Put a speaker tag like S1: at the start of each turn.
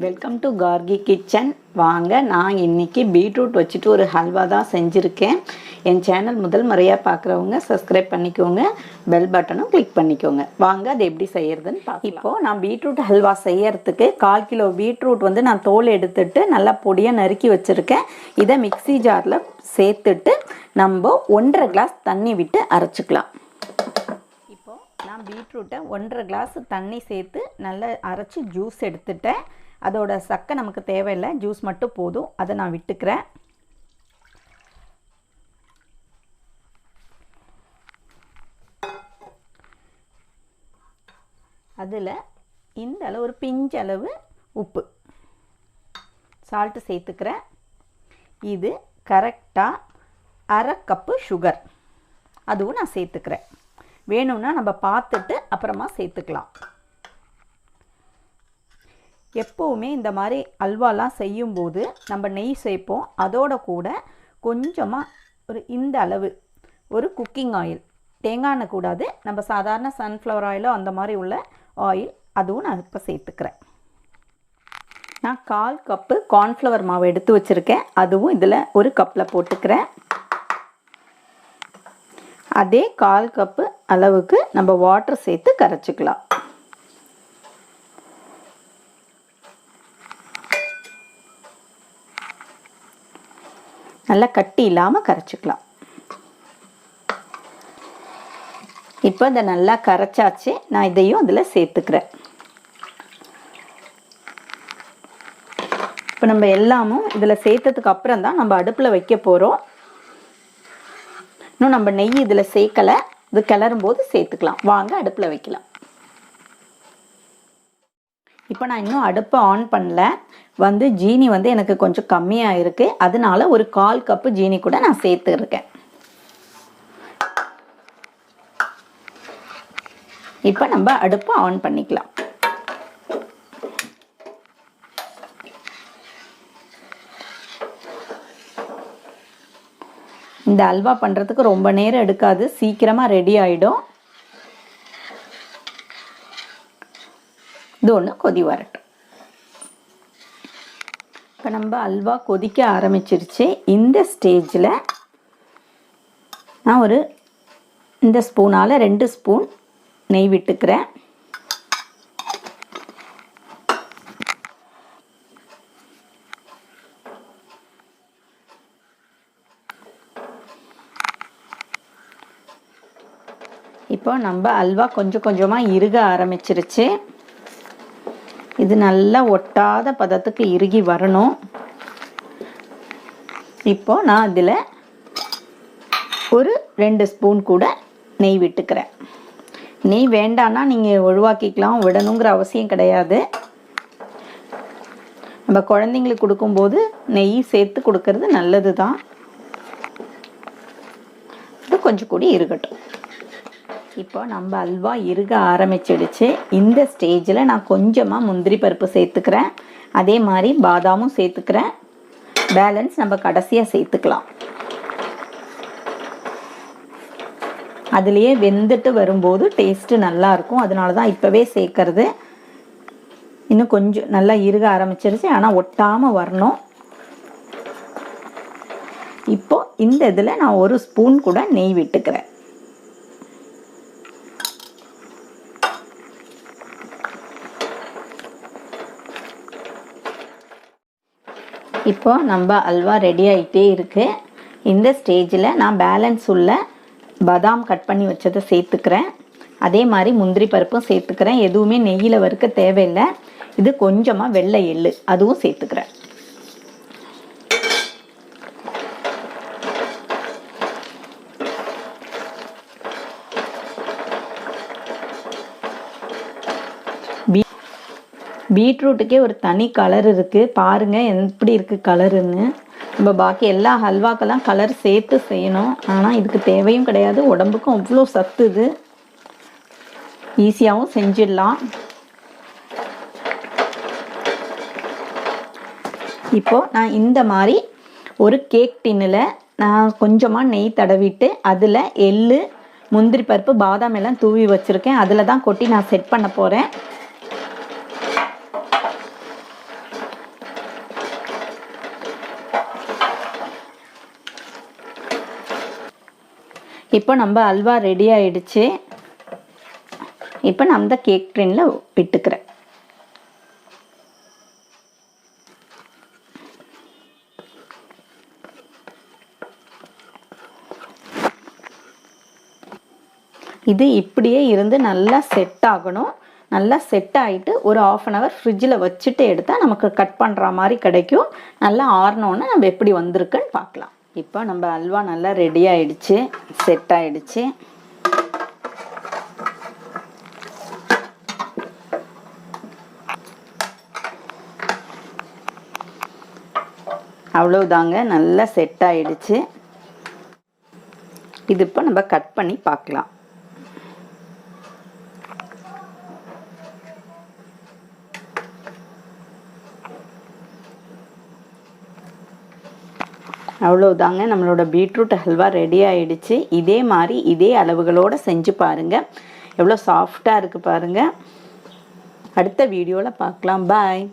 S1: Welcome to Gargi kitchen. வாங்க, நான் இன்றைக்கி பீட்ரூட் வச்சுட்டு ஒரு ஹல்வா தான் செஞ்சுருக்கேன். என் சேனல் முதல் முறையாக பார்க்குறவங்க சப்ஸ்கிரைப் பண்ணிக்கோங்க, பெல் பட்டனும் கிளிக் பண்ணிக்கோங்க. வாங்க அது எப்படி செய்கிறதுன்னு பார்க்கலாம். இப்போது நான் பீட்ரூட் ஹல்வா செய்யறதுக்கு 1/4 கிலோ பீட்ரூட் நான் தோல் எடுத்துட்டு நல்லா பொடியாக நறுக்கி வச்சுருக்கேன். இதை மிக்ஸி ஜாரில் சேர்த்துட்டு நம்ம 1.5 கிளாஸ் தண்ணி விட்டு அரைச்சிக்கலாம். இப்போது நான் பீட்ரூட்டை 1.5 கிளாஸ் தண்ணி சேர்த்து நல்லா அரைச்சி ஜூஸ் எடுத்துட்டேன். அதோட சக்கை நமக்கு தேவையில்லை, ஜூஸ் மட்டும் போதும். அதை நான் விட்டுக்கிறேன். அதில் இந்த அளவு ஒரு பிஞ்சு அளவு உப்பு சால்ட்டு சேர்த்துக்கிறேன். இது கரெக்டாக 1/2 கப்பு சுகர், அதுவும் நான் சேர்த்துக்கிறேன். வேணும்னா நம்ம பார்த்துட்டு அப்புறமா சேர்த்துக்கலாம். எப்போவுமே இந்த மாதிரி அல்வாலாம் செய்யும்போது நம்ம நெய் சேர்ப்போம். அதோட கூட கொஞ்சமாக ஒரு இந்த அளவு ஒரு குக்கிங் ஆயில், தேங்காய் எண்ணெய் கூடாது, நம்ம சாதாரண சன்ஃப்ளவர் ஆயிலோ அந்த மாதிரி உள்ள ஆயில், அதுவும் நான் இப்போ சேர்த்துக்கிறேன். நான் 1/4 கப்பு கார்ன்ஃப்ளவர் மாவு எடுத்து வச்சுருக்கேன், அதுவும் இதில் ஒரு கப்பில் போட்டுக்கிறேன். அதே 1/4 கப்பு அளவுக்கு நம்ம வாட்டர் சேர்த்து கரைச்சிக்கலாம். நல்லா கட்டி இல்லாமல் கரைச்சிக்கலாம். இப்போ இதை நல்லா கரைச்சாச்சு. நான் இதையும் அதில் சேர்த்துக்கிறேன். இப்போ நம்ம எல்லாமும் இதில் சேர்த்ததுக்கு அப்புறம் தான் நம்ம அடுப்பில் வைக்க போகிறோம். இன்னும் நம்ம நெய் இதில் சேர்க்கலை, இது கிளறும் போது சேர்த்துக்கலாம். வாங்க அடுப்பில் வைக்கலாம். இப்போ நான் இன்னும் அடுப்பை ஆன் பண்ணல. ஜீனி எனக்கு கொஞ்சம் கம்மியாக இருக்குது, அதனால ஒரு 1/4 கப்பு ஜீனி கூட நான் சேர்த்துருக்கேன். இப்போ நம்ம அடுப்பை ஆன் பண்ணிக்கலாம். இந்த அல்வா பண்ணுறதுக்கு ரொம்ப நேரம் எடுக்காது, சீக்கிரமாக ரெடி ஆகிடும். இது ஒன்று கொதி வரட்டும். இப்போ நம்ம அல்வா கொதிக்க ஆரம்பிச்சிருச்சு. இந்த ஸ்டேஜில் நான் இந்த ஸ்பூனால் 2 ஸ்பூன் நெய் விட்டுக்கிறேன். இப்போ நம்ம அல்வா கொஞ்சம் கொஞ்சமாக இறுக ஆரம்பிச்சிருச்சு. இது நல்லா ஒட்டாத பதத்துக்கு இறுகி வரணும். இப்போ நான் இதில் ஒரு 2 ஸ்பூன் கூட நெய் விட்டுக்கிறேன். நெய் வேண்டான்னா நீங்கள் ஒழுவாக்கிக்கலாம், விடணுங்கிற அவசியம் கிடையாது. நம்ம குழந்தைங்களுக்கு கொடுக்கும்போது நெய் சேர்த்து கொடுக்கறது நல்லது தான். இது கொஞ்சம் கூட இருக்கட்டும். இப்போ நம்ம அல்வா இறுக ஆரம்பிச்சிடுச்சு. இந்த ஸ்டேஜில் நான் கொஞ்சமாக முந்திரி பருப்பு சேர்த்துக்கிறேன், அதே மாதிரி பாதாமும் சேர்த்துக்கிறேன். பேலன்ஸ் நம்ம கடைசியாக சேர்த்துக்கலாம். அதுலேயே வெந்துட்டு வரும்போது டேஸ்ட்டு நல்லாயிருக்கும், அதனால தான் இப்போவே சேர்க்கறது. இன்னும் கொஞ்சம் நல்லா இறுக ஆரம்பிச்சிருச்சு, ஆனால் ஒட்டாமல் வரணும். இப்போ இந்த இதில் நான் 1 ஸ்பூன் கூட நெய் விட்டுக்கிறேன். இப்போ நம்ம அல்வா ரெடி ஆகிட்டே இருக்குது. இந்த ஸ்டேஜில் நான் பேலன்ஸ் உள்ள பாதாம் கட் பண்ணி வச்சதை சேர்த்துக்கிறேன். அதே மாதிரி முந்திரி பருப்பும் சேர்த்துக்கிறேன். எதுவுமே நெய்யில் வறுக்க தேவையில்லை. இது கொஞ்சமாக வெள்ளை எள்ளு, அதுவும் சேர்த்துக்கிறேன். பீட்ரூட்டுக்கே ஒரு தனி கலர் இருக்குது, பாருங்கள் எப்படி இருக்குது கலருன்னு. நம்ம பாக்கி எல்லா ஹல்வாக்கெல்லாம் கலர் சேர்த்து செய்யணும், ஆனால் இதுக்கு தேவையும் கிடையாது. உடம்புக்கும் அவ்வளோ சத்து, இது ஈஸியாகவும் செஞ்சிடலாம். இப்போது நான் இந்த மாதிரி ஒரு கேக் டின்னில் நான் கொஞ்சமாக நெய் தடவிட்டு அதில் எள்ளு, முந்திரி பருப்பு, பாதாம் எல்லாம் தூவி வச்சுருக்கேன். அதில் தான் கொட்டி நான் செட் பண்ண போகிறேன். இப்போ நம்ம அல்வா ரெடி ஆயிடுச்சு. இப்போ நான் அந்த கேக் ட்ரெயினில் விட்டுக்கிறேன். இது இப்படியே இருந்து நல்லா செட் ஆகணும். நல்லா செட் ஆகிட்டு ஒரு 1/2 அன் ஹவர் ஃப்ரிட்ஜில் வச்சுட்டு எடுத்தால் நமக்கு கட் பண்ணுற மாதிரி கிடைக்கும். நல்லா ஆறினோன்னு நம்ம எப்படி வந்திருக்குன்னு பார்க்கலாம். இப்போ நம்ம அல்வா நல்லா ரெடி ஆகிடுச்சு, செட் ஆகிடுச்சு. அவ்வளவுதாங்க, நல்லா செட் ஆகிடுச்சு. இது இப்போ நம்ம கட் பண்ணி பார்க்கலாம். அவ்வளோதாங்க, நம்மளோட பீட்ரூட் ஹல்வா ரெடி ஆகிடுச்சு. இதே மாதிரி இதே அளவுகளோடு செஞ்சு பாருங்கள். எவ்வளோ சாஃப்டாக இருக்குது பாருங்கள். அடுத்த வீடியோவில் பார்க்கலாம். பாய்.